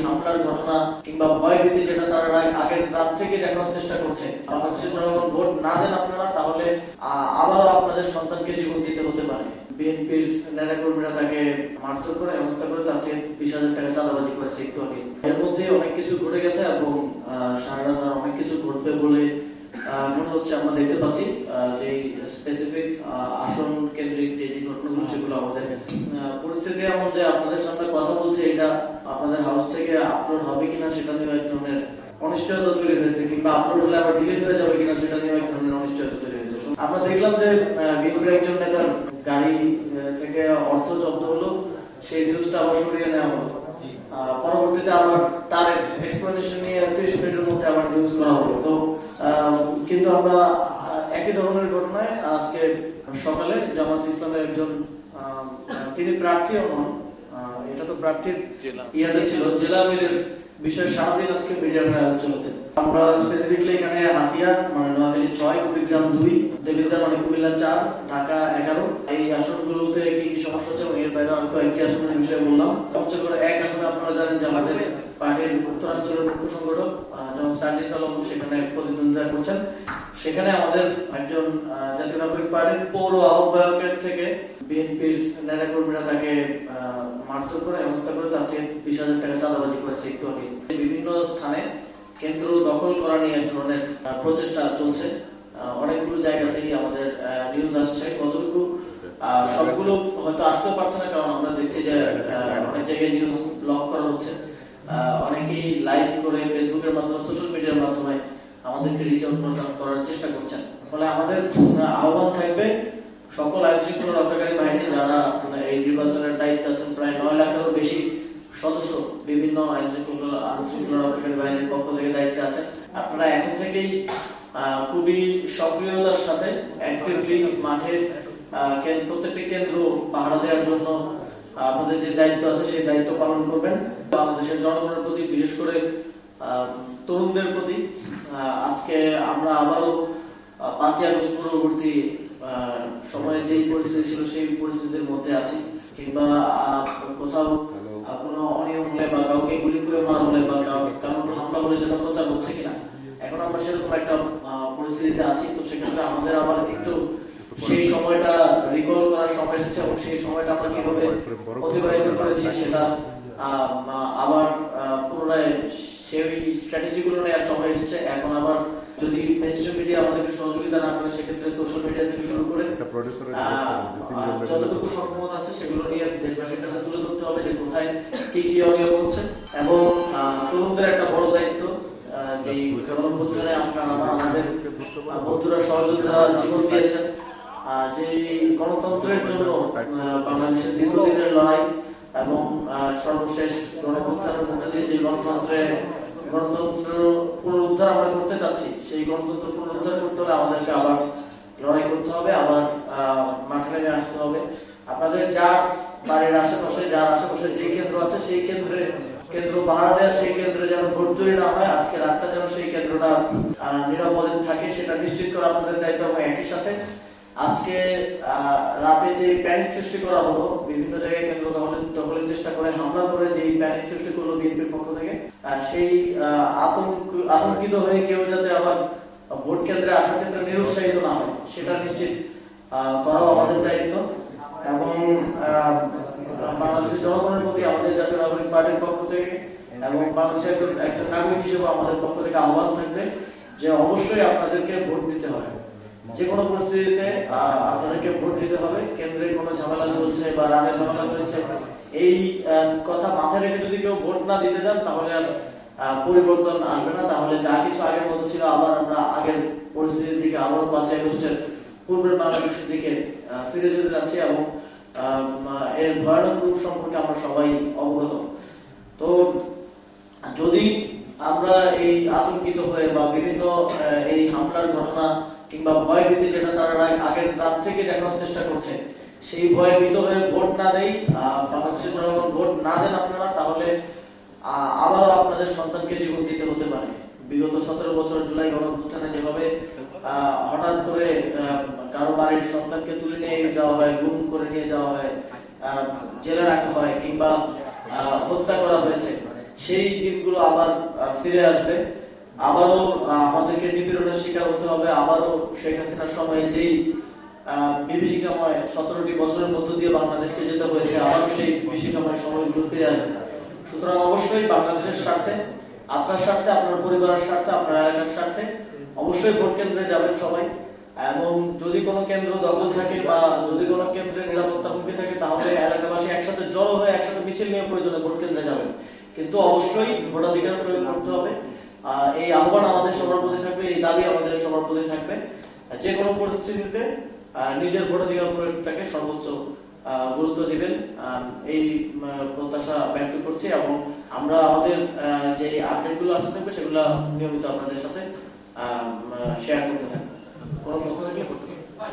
হামলার ঘটনা কিংবা ভয় ভীতি যেটা তারা আগের রাত থেকে দেখানোর চেষ্টা করছে, বাংলাদেশের জনগণ ভোট না দেন আপনারা, তাহলে আবারও আপনাদের সন্তানকে জীবন দিতে হতে পারে। বিএনপির নেতাকর্মীরা তাকে মারধর করে হেনস্থা করে তার থেকে 20,000 টাকা চাঁদাবাজি করেছে একটু আগে। এর মধ্যে অনেক কিছু ঘটে গেছে এবং সারা রাত অনেক কিছু ঘটবে বলে মনে হচ্ছে। আমরা দেখতে পাচ্ছি যে স্পেসিফিক আসন কেন্দ্রিক যে ঘটনাগুলো সেগুলো আমাদের পরিস্থিতি এমন যে আপনাদের সামনে কথা বলছে, এটা আপনাদের হাউস থেকে আপলোড হবে কিনা সেটা নিয়ে এক ধরনের অনিশ্চয়তা তৈরি হয়েছে, কিংবা আপলোড হলে আবার ডিলিট হয়ে যাবে কিনা সেটা নিয়ে এক ধরনের অনিশ্চয়তা তৈরি হয়েছে। আমরা দেখলাম যে বিএনপির একজন নেতার গাড়ি থেকে অর্থ জব্দ হলো, সেই নিউজটা আবার সরিয়ে নেওয়া হলো। পরবর্তীতে আবার তার এক্সপ্লেনেশন নিয়ে 30 মিনিটের মধ্যে আবার নিউজ করা হলো। তো কিন্তু আমরা একই ধরনের ঘটনায় আজকে সকালে জামাত ইসলামের একজন তিনি প্রার্থীও নন, এটা তো প্রার্থীর ইয়াতে ছিল, জেলা আমিরের বিষয়ে সারাদিন আজকে মিডিয়ার চলেছে। আমরা স্পেসিফিকলি এখানে হাতিয়া মানে নোয়াখালী 6, কুড়িগ্রাম 2, দেবিদ্বার মানে কুমিল্লা 4, ঢাকা 11 এই আসনগুলোতে কি কি সমস্যা হচ্ছে এবং এর বাইরে আমি কয়েকটি আসনের বিষয়ে বললাম। পঞ্চগড় 1 আসনে আপনারা জানেন যে আমাদের পার্টির উত্তরাঞ্চলের মুখ্য সংগঠক যেমন সার্জিস আলম সেখানে প্রতিদ্বন্দ্বিতা করছেন। সেখানে আমাদের একজন জাতীয় নাগরিক পার্টির পৌর আহ্বায়কের থেকে বিএনপির নেতাকর্মীরা তাকে মারধর করে হেনস্থা করে তার থেকে 20,000 টাকা চাঁদাবাজি করেছে একটু আগে। বিভিন্ন স্থানে কেন্দ্র দখল করা নিয়ে এক ধরনের প্রচেষ্টা চলছে। অনেকগুলো জায়গা থেকে আমাদের নিউজ আসছে, কতটুকু সবগুলো হয়তো আসতে পারছে না, কারণ আমরা দেখছি যে অনেক জায়গায় নিউজ ব্লক করা হচ্ছে। অনেকেই লাইভ করে ফেসবুকের মাধ্যমে, সোশ্যাল মিডিয়ার মাধ্যমে আমাদেরকে রিচ আউট করার চেষ্টা করছেন। ফলে আমাদের আহ্বান থাকবে সকল আইন শৃঙ্খলা রক্ষাকারী বাহিনী যারা এই নির্বাচনের দায়িত্বে আছেন, প্রায় 9 লাখেরও বেশি সদস্য বিভিন্ন আইন শৃঙ্খলা রক্ষাকারী বাহিনীর পক্ষ থেকে দায়িত্বে আছেন। আপনারা এখন থেকেই খুবই সক্রিয়তার সাথে অ্যাক্টিভলি মাঠে প্রত্যেকটি কেন্দ্র পাহারা দেওয়ার জন্য আপনাদের যে দায়িত্ব আছে সেই দায়িত্ব পালন করবেন। বাংলাদেশের জনগণের প্রতি, বিশেষ করে তরুণদের প্রতি আজকে আমরা আবারও 5ই আগস্ট পূর্ববর্তী সময়ে যেই পরিস্থিতি ছিল সেই পরিস্থিতির মধ্যে আছি, কিংবা কোথাও কোনো অনিয়ম হলে বা কাউকে গুলি করে মারা হলে বা কারণ হামলা হলে সেটা প্রচার হচ্ছে কিনা, এখন আমরা সেরকম একটা পরিস্থিতিতে আছি। তো সেক্ষেত্রে আমাদের আবার একটু সেই সময়টা রিকল করার সময় এসেছে এবং সেই সময়টা আমরা কিভাবে অতিবাহিত করেছি সেটা আবার পুনরায় সেই স্ট্র্যাটেজি গুলো নেওয়ার সময় এসেছে। এখন আবার যদি মেইনস্ট্রিম মিডিয়া আমাদেরকে সহযোগিতা না করে, সেক্ষেত্রে সোশ্যাল মিডিয়া থেকে শুরু করে যতটুকু সক্ষমতা আছে সেগুলো নিয়ে দেশবাসীর কাছে তুলে ধরতে হবে যে কোথায় কি কি অনিয়ম হচ্ছে। এবং তরুণদের একটা বড় দায়িত্ব, যে গণঅভ্যুত্থানে আপনারা আমাদের বন্ধুরা সহযোদ্ধারা জীবন দিয়েছেন, যে গণতন্ত্রের জন্য বাংলাদেশের দীর্ঘদিনের লড়াই এবং সর্বশেষ গণঅভ্যুত্থানের মধ্যে দিয়ে যে গণতন্ত্র পুনরুদ্ধার আমরা করতে চাচ্ছি, সেই গণতন্ত্র পুনরুদ্ধার করতে হলে আমাদেরকে আবার লড়াই করতে হবে, আবার মাঠে নেমে আসতে হবে। আপনাদের যার বাড়ির আশেপাশে, যার আশেপাশে যে কেন্দ্র আছে সেই কেন্দ্র পাহারা দেওয়া, সেই কেন্দ্রে যেন ভোট চুরি না হয়, আজকে রাতটা যেন সেই কেন্দ্রটা নিরাপদে থাকে সেটা নিশ্চিত করা আপনাদের দায়িত্ব। এবং একই সাথে আজকে রাতে যে প্যানিক সৃষ্টি করা হলো, বিভিন্ন জায়গায় কেন্দ্র দখলের চেষ্টা করে হামলা করে যে প্যানিক সৃষ্টি করলো বিএনপির পক্ষ থেকে, সেই আতঙ্কিত হয়ে কেউ যাতে আবার ভোট কেন্দ্রে আসার ক্ষেত্রে নিরুৎসাহিত না হয় সেটা নিশ্চিত করা আমাদের দায়িত্ব। এবং বাংলাদেশের জনগণের প্রতি আমাদের জাতীয় নাগরিক পার্টির পক্ষ থেকে এবং বাংলাদেশের একজন নাগরিক হিসেবে আমাদের পক্ষ থেকে আহ্বান থাকবে যে অবশ্যই আপনাদেরকে ভোট দিতে হবে। যে কোনো পরিস্থিতিতে আপনাদেরকে ভোট দিতে হবে। কেন্দ্রে কোনো ঝামেলা চলছে বা রাগে ঝামেলা চলছে, এই কথা মাথায় রেখে যদি কেউ ভোট না দিতে যান তাহলে পরিবর্তন আসবে না। তাহলে যা কিছু আগের মতো ছিল আবার আমরা আগের পরিস্থিতির দিকে, আবার 5ই আগস্টের পূর্বের বাংলাদেশের দিকে ফিরে যেতে যাচ্ছি এবং এর ভয়ানক রূপ সম্পর্কে আমরা সবাই অবগত। তো যদি আমরা এই আতঙ্কিত হয়ে বা বিভিন্ন এই হামলার ঘটনা কিংবা ভয় ভীতি যেটা তারা আগের রাত থেকে দেখানোর চেষ্টা করছে, সেই ভয়ে ভীত হয়ে ভোট না দেই, বাংলাদেশের জনগণ ভোট না দেন আপনারা, তাহলে আবারও আপনাদের সন্তানকে জীবন দিতে হতে পারে। বিগত 17 বছর জুলাই গণঅভ্যুত্থানে যেভাবে হঠাৎ করে কারো বাড়ির সন্তানকে তুলে নিয়ে যাওয়া হয়, গুম করে নিয়ে যাওয়া হয়, জেলে রাখা হয় কিংবা হত্যা করা হয়েছে, সেই দিনগুলো আবার ফিরে আসবে। আবারও আমাদেরকে নিপীড়নের শিকার হতে হবে। আবারও শেখ হাসিনার সময়ে যেই বিভীষিকাময় 17টি বছরের মধ্য দিয়ে বাংলাদেশকে যেতে হয়েছে, আবারও সেই বিভীষিকাময় সময়গুলো ফিরে আসবে। সুতরাং অবশ্যই বাংলাদেশের স্বার্থে, আপনার স্বার্থে, আপনার পরিবারের স্বার্থে, আপনার এলাকার স্বার্থে অবশ্যই ভোট কেন্দ্রে যাবেন সবাই। এবং যদি কোনো কেন্দ্র দখল থাকে বা যদি কোনো কেন্দ্রের নিরাপত্তা হুমকি থাকে, তাহলে এলাকাবাসী একসাথে জড়ো হয়ে একসাথে মিছিল নিয়ে প্রয়োজনে ভোট কেন্দ্রে যাবেন। কিন্তু অবশ্যই ভোটাধিকার প্রয়োগ করতে হবে। এই আহ্বান আমাদের সবার প্রতি থাকবে, এই দাবি আমাদের সবার প্রতি থাকবে। যে কোনো পরিস্থিতিতে নিজের ভোটাধিকার প্রয়োগটাকে সর্বোচ্চ গুরুত্ব দিবেন, এই প্রত্যাশা ব্যক্ত করছি। এবং আমরা আমাদের যে আপডেটগুলো আসতে থাকবে সেগুলো নিয়মিত আপনাদের সাথে শেয়ার করতে থাকবো। কোনো প্রশ্ন থাকলে করতে